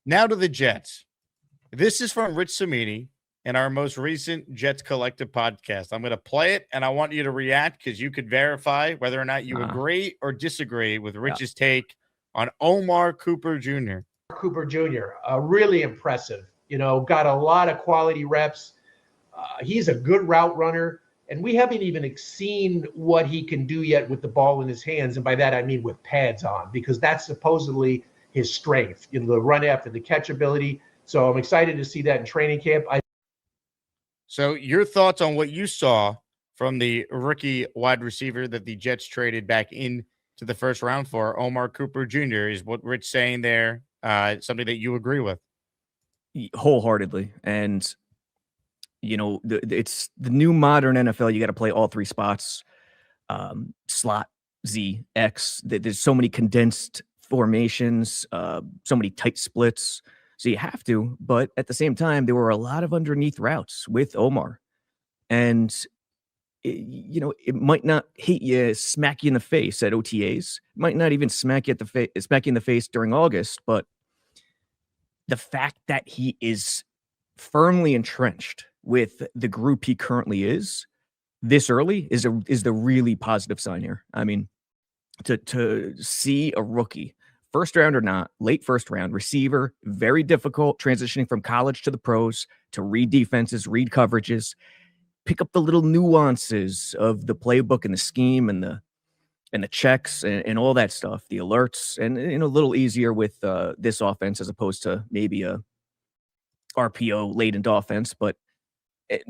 Now to the Jets. This is from Rich Samini in our most recent Jets Collective podcast. I'm going to play it, and I want you to react because you could verify whether or not you agree or disagree with Rich's take on Omar Cooper Jr. Cooper Jr., really impressive. Got a lot of quality reps. He's a good route runner, and we haven't even seen what he can do yet with the ball in his hands. And by that, I mean with pads on, because that's supposedly his strength, the run after the catch ability. So I'm excited to see that in training camp. So your thoughts on what you saw from the rookie wide receiver that the Jets traded back into the first round for, Omar Cooper Jr., is what Rich saying there something that you agree with? Wholeheartedly. And, it's the new modern NFL. You got to play all three spots, slot, Z, X. There's so many condensed formations, so many tight splits. So you have to, but at the same time, there were a lot of underneath routes with Omar. And, it might not hit you, smack you in the face at OTAs. It might not even smack you in the face during August, but the fact that he is firmly entrenched with the group he currently is this early is the really positive sign here. I mean, to see a rookie, first round or not, late first round receiver, very difficult transitioning from college to the pros, to read defenses, read coverages, pick up the little nuances of the playbook and the scheme and the checks and all that stuff, the alerts, and a little easier with this offense as opposed to maybe a RPO laden offense,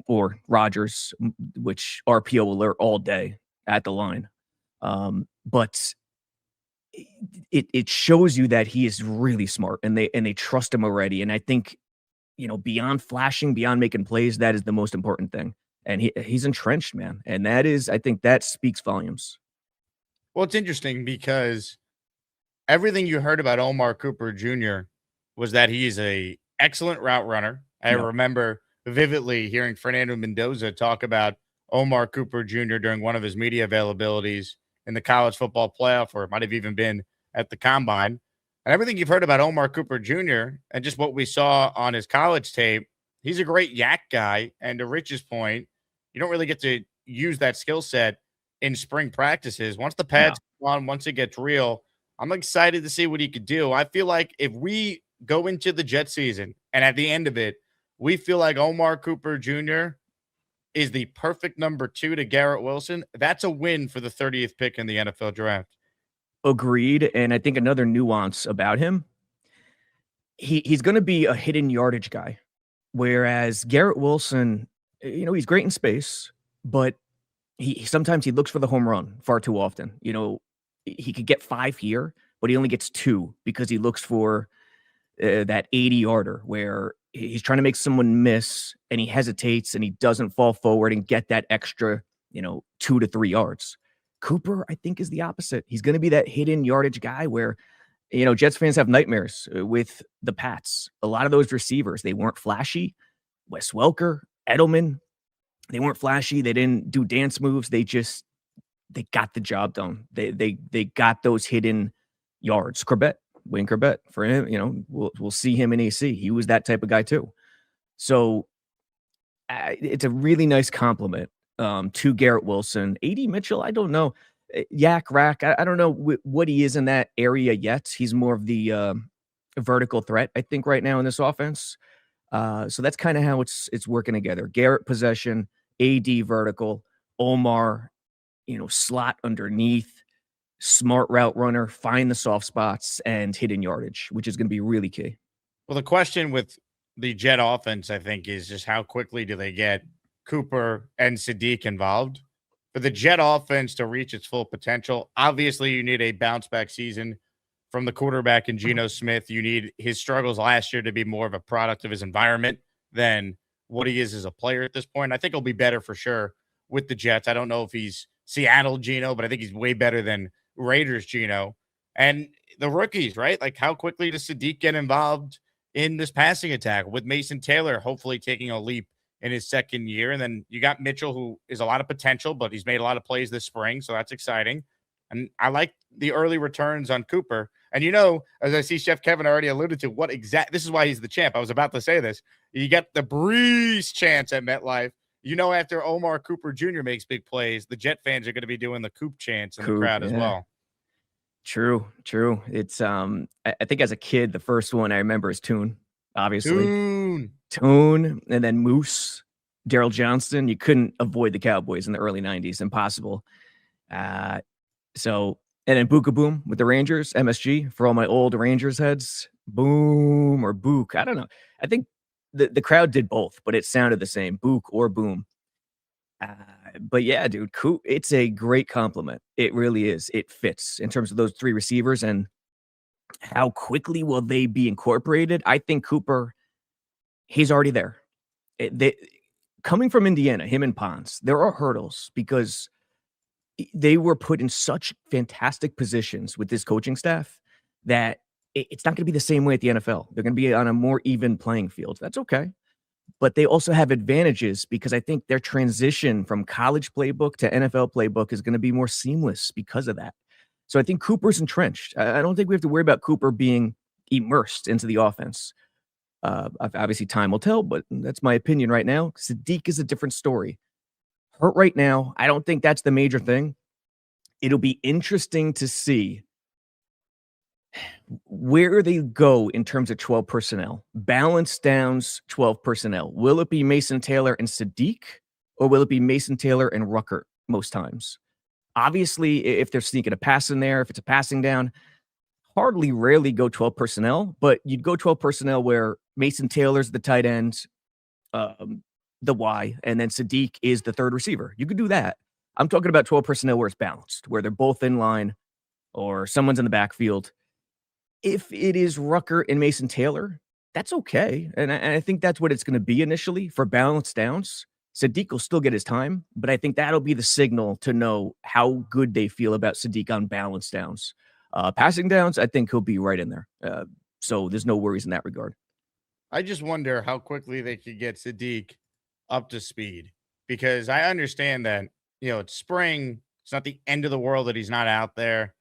or Rodgers, which RPO alert all day at the line. But it shows you that he is really smart and they trust him already. And I think, beyond flashing, beyond making plays, that is the most important thing. And he's entrenched, man. And I think that speaks volumes. Well, it's interesting because everything you heard about Omar Cooper Jr. was that he is a excellent route runner. I remember vividly hearing Fernando Mendoza talk about Omar Cooper Jr. during one of his media availabilities in the college football playoff, or it might have even been at the combine. And everything you've heard about Omar Cooper Jr. and just what we saw on his college tape, he's a great yak guy. And to Rich's point, you don't really get to use that skill set in spring practices. Once the pads come on, once it gets real, I'm excited to see what he could do. I feel like if we go into the Jet season and at the end of it, we feel like Omar Cooper Jr. is the perfect number 2 to Garrett Wilson, that's a win for the 30th pick in the NFL draft. Agreed. And I think another nuance about him, he's going to be a hidden yardage guy. Whereas Garrett Wilson, he's great in space, but sometimes he looks for the home run far too often. He could get 5 here, but he only gets 2 because he looks for that 80-yarder where he's trying to make someone miss and he hesitates and he doesn't fall forward and get that extra, 2 to 3 yards. Cooper, I think, is the opposite. He's going to be that hidden yardage guy where, Jets fans have nightmares with the Pats. A lot of those receivers, they weren't flashy. Wes Welker, Edelman, they weren't flashy. They didn't do dance moves. They got the job done. They got those hidden yards. Wayne Corbett, for him, we'll see him in AC. He was that type of guy too. So it's a really nice compliment to Garrett Wilson. A.D. Mitchell, I don't know. Yak Rack, I don't know what he is in that area yet. He's more of the vertical threat, I think, right now in this offense. So that's kind of how it's working together. Garrett possession, AD vertical, Omar, slot underneath, smart route runner, find the soft spots, and hidden yardage, which is going to be really key. Well, the question with the Jet offense, I think, is just how quickly do they get Cooper and Sadiq involved? For the Jet offense to reach its full potential, obviously you need a bounce-back season from the quarterback in Geno Smith. You need his struggles last year to be more of a product of his environment than what he is as a player at this point. I think he'll be better for sure with the Jets. I don't know if he's Seattle Geno, but I think he's way better than Raiders Geno. And the rookies, right? Like, how quickly does Sadiq get involved in this passing attack with Mason Taylor hopefully taking a leap in his second year? And then you got Mitchell, who is a lot of potential, but he's made a lot of plays this spring, so that's exciting. And I like the early returns on Cooper. And as I see Chef Kevin already alluded to, this is why he's the champ. I was about to say this. You get the Breeze chance at MetLife. After Omar Cooper Jr. makes big plays, the Jet fans are going to be doing the Coop chants in the crowd as well. True. It's I think as a kid, the first one I remember is Tune, obviously. Tune, and then Moose, Daryl Johnston. You couldn't avoid the Cowboys in the early 90s. Impossible. And then Booka Boom with the Rangers, MSG, for all my old Rangers heads. Boom or Book. I don't know. I think the crowd did both, but it sounded the same, Book or Boom. But yeah, dude, it's a great compliment. It really is. It fits in terms of those three receivers and how quickly will they be incorporated. I think Cooper, he's already there. Coming from Indiana, him and Pons, there are hurdles because they were put in such fantastic positions with this coaching staff that it's not going to be the same way at the NFL. They're going to be on a more even playing field. That's okay. But they also have advantages because I think their transition from college playbook to NFL playbook is going to be more seamless because of that. So I think Cooper's entrenched. I don't think we have to worry about Cooper being immersed into the offense. Obviously, time will tell, but that's my opinion right now. Sadiq is a different story. Hurt right now. I don't think that's the major thing. It'll be interesting to see where they go in terms of 12 personnel. Balance downs 12 personnel. Will it be Mason Taylor and Sadiq, or will it be Mason Taylor and Ruckert most times? Obviously, if they're sneaking a pass in there, if it's a passing down, rarely go 12 personnel, but you'd go 12 personnel where Mason Taylor's the tight end, the Y, and then Sadiq is the third receiver. You could do that. I'm talking about 12 personnel where it's balanced, where they're both in line or someone's in the backfield. If it is Ruckert and Mason Taylor, that's okay. And I think that's what it's going to be initially for balance downs. Sadiq will still get his time, but I think that'll be the signal to know how good they feel about Sadiq on balance downs. Passing downs, I think he'll be right in there. So there's no worries in that regard. I just wonder how quickly they could get Sadiq up to speed, because I understand that, it's spring. It's not the end of the world that he's not out there,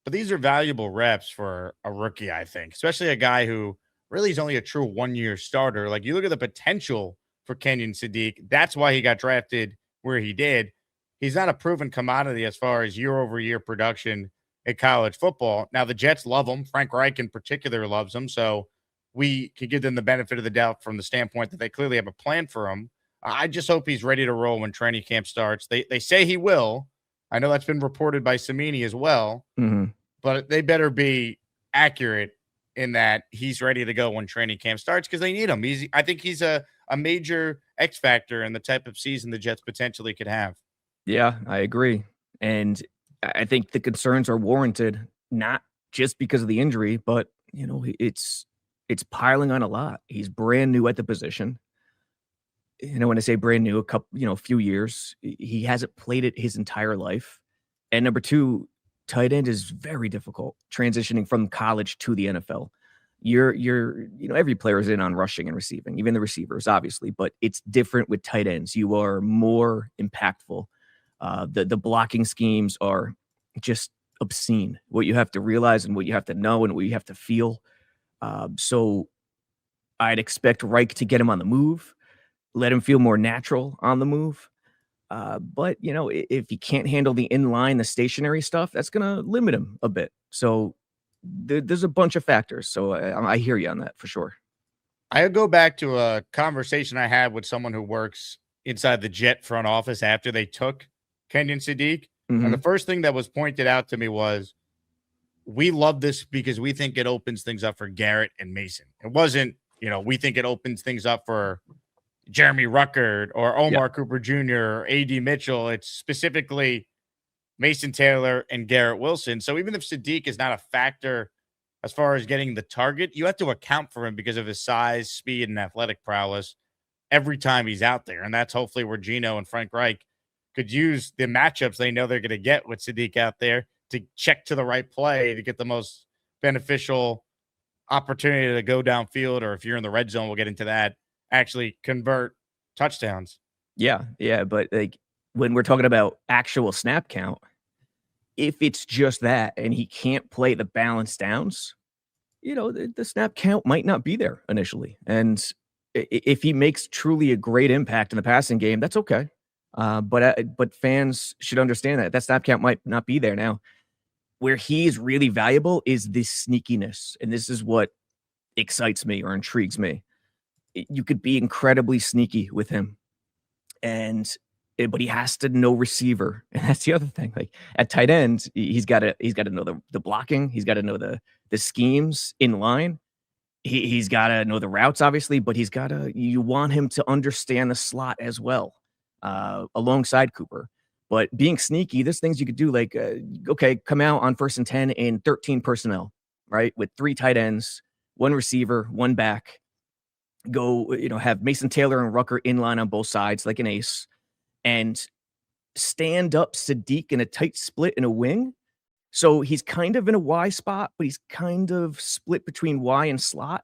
but these are valuable reps for a rookie, I think, especially a guy who really is only a true 1-year starter. Like, you look at the potential for Kenyon Sadiq. That's why he got drafted where he did. He's not a proven commodity as far as year-over-year production at college football. Now, the Jets love him. Frank Reich in particular loves him. So we could give them the benefit of the doubt from the standpoint that they clearly have a plan for him. I just hope he's ready to roll when training camp starts. They say he will. I know that's been reported by Samini as well, but they better be accurate in that he's ready to go when training camp starts, because they need him. I think he's a major X factor in the type of season the Jets potentially could have. Yeah, I agree. And I think the concerns are warranted, not just because of the injury, but it's piling on a lot. He's brand new at the position. When I say brand new, a few years, he hasn't played it his entire life. And number two, tight end is very difficult transitioning from college to the NFL. Every player is in on rushing and receiving, even the receivers, obviously, but it's different with tight ends. You are more impactful. The blocking schemes are just obscene. What you have to realize and what you have to know and what you have to feel. So I'd expect Reich to get him on the move, let him feel more natural on the move. But if he can't handle the inline, the stationary stuff, that's going to limit him a bit. So there's a bunch of factors. So I hear you on that for sure. I go back to a conversation I had with someone who works inside the Jet front office after they took Kenyon Sadiq. And the first thing that was pointed out to me was, we love this because we think it opens things up for Garrett and Mason. It wasn't, we think it opens things up for Jeremy Ruckert or Omar Cooper Jr. or A.D. Mitchell. It's specifically Mason Taylor and Garrett Wilson. So even if Sadiq is not a factor as far as getting the target, you have to account for him because of his size, speed, and athletic prowess every time he's out there. And that's hopefully where Gino and Frank Reich could use the matchups they know they're going to get with Sadiq out there to check to the right play to get the most beneficial opportunity to go downfield, or if you're in the red zone, we'll get into that, actually convert touchdowns. Yeah. But like when we're talking about actual snap count, if it's just that and he can't play the balance downs, the snap count might not be there initially. And if he makes truly a great impact in the passing game, that's okay. But fans should understand that snap count might not be there now. Where he is really valuable is this sneakiness, and this is what excites me or intrigues me. You could be incredibly sneaky with him, but he has to know receiver, and that's the other thing. Like at tight end, he's got to know the blocking, he's got to know the schemes in line. He's got to know the routes, obviously, but you want him to understand the slot as well, alongside Cooper. But being sneaky, there's things you could do like, okay, come out on 1st and 10 in 13 personnel, right? With 3 tight ends, 1 receiver, 1 back. Go, have Mason Taylor and Rucker in line on both sides like an ace, and stand up Sadiq in a tight split in a wing. So he's kind of in a Y spot, but he's kind of split between Y and slot.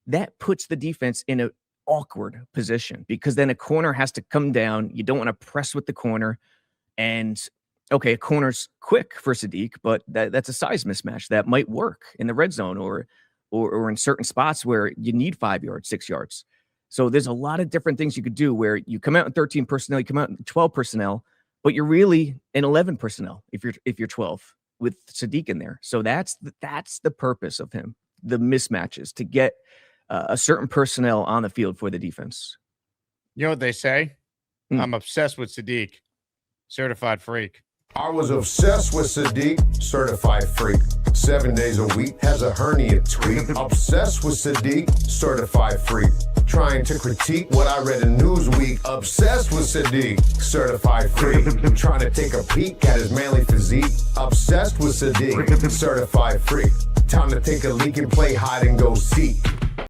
That puts the defense in an awkward position because then a corner has to come down. You don't want to press with the corner. And okay, a corner's quick for Sadiq, but that's a size mismatch that might work in the red zone or in certain spots where you need 5 yards, 6 yards. So there's a lot of different things you could do where you come out in 13 personnel, you come out in 12 personnel, but you're really in 11 personnel if you're 12 with Sadiq in there. So that's the purpose of him, the mismatches, to get a certain personnel on the field for the defense. You know what they say? I'm obsessed with Sadiq. Certified freak. I was obsessed with Sadiq, certified freak. 7 days a week, has a hernia tweak. Obsessed with Sadiq, certified freak. Trying to critique what I read in Newsweek. Obsessed with Sadiq, certified freak. Trying to take a peek at his manly physique. Obsessed with Sadiq, certified freak. Time to take a leak and play hide and go seek.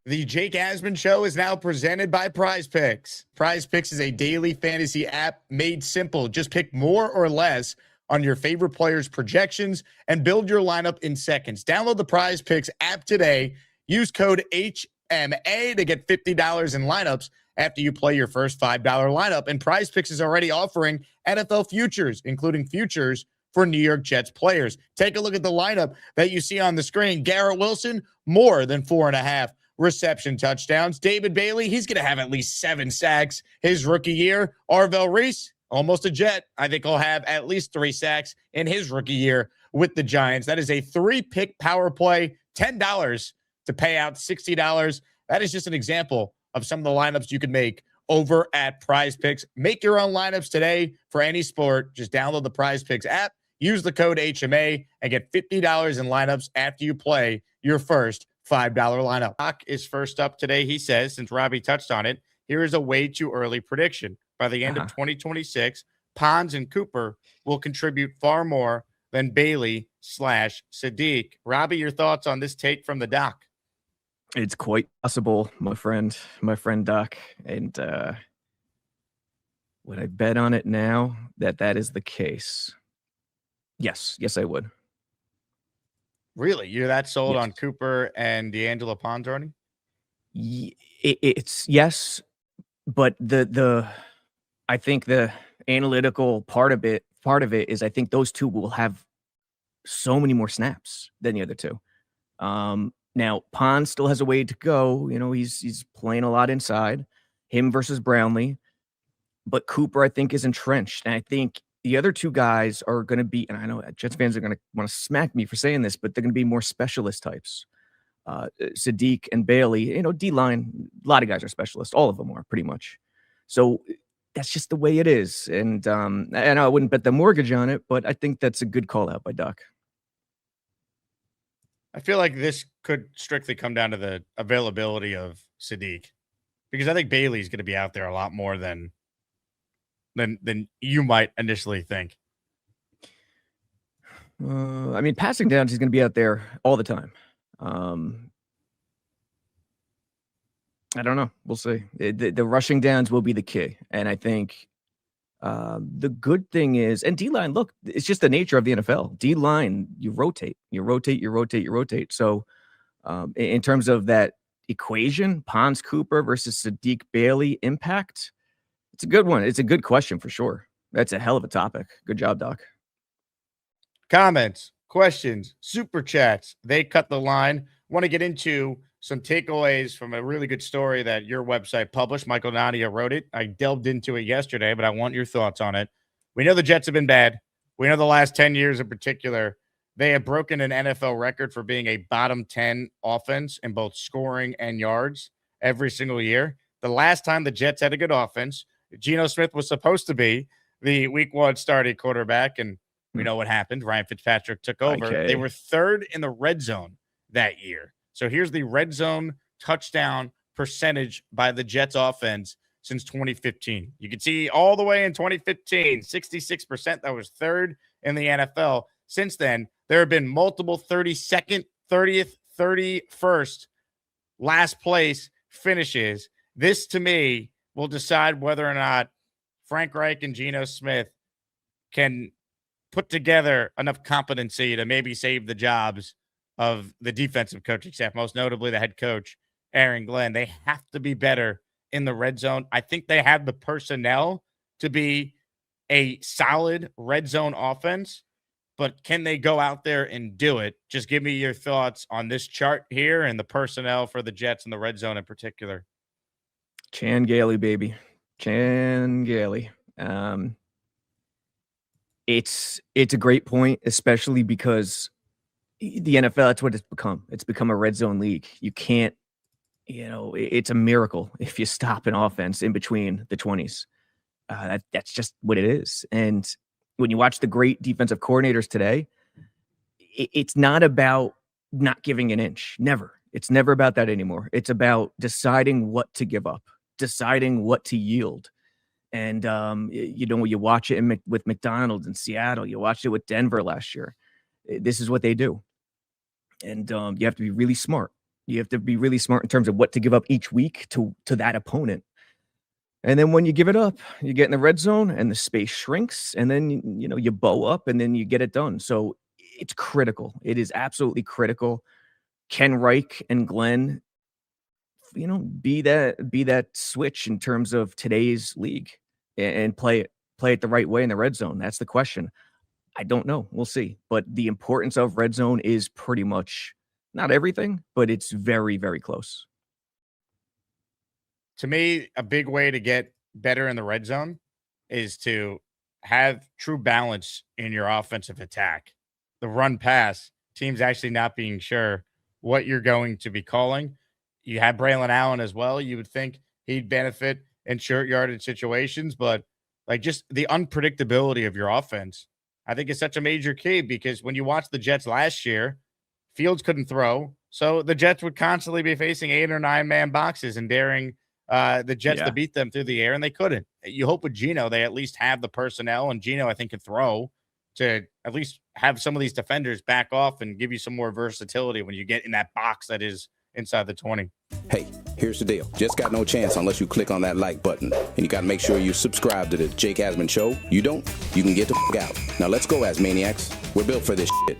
The Jake Asman Show is now presented by PrizePicks. PrizePicks is a daily fantasy app made simple. Just pick more or less on your favorite players' projections and build your lineup in seconds. Download the PrizePicks app today. Use code HMA to get $50 in lineups after you play your first $5 lineup. And PrizePicks is already offering NFL futures, including futures for New York Jets players. Take a look at the lineup that you see on the screen. Garrett Wilson, more than 4.5 reception touchdowns. David Bailey, he's going to have at least 7 sacks his rookie year. Arvell Reese, almost a Jet. I think he'll have at least 3 sacks in his rookie year with the Giants. That is a 3-pick power play, $10 to pay out $60. That is just an example of some of the lineups you can make over at PrizePicks. Make your own lineups today for any sport. Just download the PrizePicks app, use the code HMA, and get $50 in lineups after you play your first $5 lineup. Doc is first up today. He says, since Robby touched on it, here is a way too early prediction. By the end of 2026, Pons and Cooper will contribute far more than Bailey/Sadiq. Robby, your thoughts on this take from the doc? It's quite possible, my friend Doc. And would I bet on it now that is the case? Yes, I would. Really? You're that sold Yes. on Cooper and D'Angelo Pons already? It's yes, but I think the analytical part of it is I think those two will have so many more snaps than the other two. Now Pons still has a way to go. He's playing a lot inside, him versus Brownlee, but Cooper I think is entrenched, and I think the other two guys are going to be, and I know Jets fans are going to want to smack me for saying this, but they're going to be more specialist types. Sadiq and Bailey, D-line, a lot of guys are specialists. All of them are pretty much. So that's just the way it is. And I wouldn't bet the mortgage on it, but I think that's a good call out by Doc. I feel like this could strictly come down to the availability of Sadiq, because I think Bailey's going to be out there a lot more than you might initially think. I mean, passing downs, he's going to be out there all the time. I don't know. We'll see. The rushing downs will be the key. And I think the good thing is, and D-line, look, it's just the nature of the NFL. D-line, you rotate. So in terms of that equation, Pons Cooper versus Sadiq Bailey impact, it's a good one. It's a good question for sure. That's a hell of a topic. Good job, Doc. comments, questions, super chats. They cut the line. Want to get into some takeaways from a really good story that your website published. Michael Nadia wrote it. I delved into it yesterday, but I want your thoughts on it. We know the Jets have been bad. We know the last 10 years in particular, they have broken an NFL record for being a bottom 10 offense in both scoring and yards every single year. The last time the Jets had a good offense, Geno Smith was supposed to be the week one starting quarterback, and we know what happened. Ryan Fitzpatrick took over. Okay. They were third in the red zone that year. So here's the red zone touchdown percentage by the Jets offense since 2015. You can see all the way in 2015, 66%. That was third in the NFL. Since then, there have been multiple 32nd, 30th, 31st last place finishes. This, to me, will decide whether or not Frank Reich and Geno Smith can put together enough competency to maybe save the jobs of the defensive coaching staff, most notably the head coach, Aaron Glenn. They have to be better in the red zone. I think they have the personnel to be a solid red zone offense, but can they go out there and do it? Just give me your thoughts on this chart here and the personnel for the Jets in the red zone in particular. Chan Gailey, baby. Chan Gailey. It's a great point, especially because the NFL, that's what it's become. It's become a red zone league. You can't, it's a miracle if you stop an offense in between the 20s. That's just what it is. And when you watch the great defensive coordinators today, it's not about not giving an inch. Never. It's never about that anymore. It's about deciding what to give up, deciding what to yield. And, you watch it with McDonald's in Seattle. You watched it with Denver last year. This is what they do. And you have to be really smart. You have to be really smart in terms of what to give up each week to that opponent. And then when you give it up, you get in the red zone and the space shrinks. And then, you bow up and then you get it done. So it's critical. It is absolutely critical. Ken Reich and Glenn, be that switch in terms of today's league and play it the right way in the red zone. That's the question. I don't know. We'll see. But the importance of red zone is pretty much not everything, but it's very, very close. To me, a big way to get better in the red zone is to have true balance in your offensive attack. The run pass, teams actually not being sure what you're going to be calling. You have Braylon Allen as well. You would think he'd benefit in short yardage situations, but just the unpredictability of your offense, I think is such a major key, because when you watch the Jets last year, Fields couldn't throw. So the Jets would constantly be facing 8 or 9 man boxes and daring the Jets to beat them through the air, and they couldn't. You hope with Geno, they at least have the personnel, and Geno, I think, can throw to at least have some of these defenders back off and give you some more versatility when you get in that box that is inside the 20. Hey, here's the deal. Just got no chance unless you click on that like button. And you got to make sure you subscribe to the Jake Asman Show. You don't, you can get the out. Now let's go, Asmaniacs. We're built for this shit.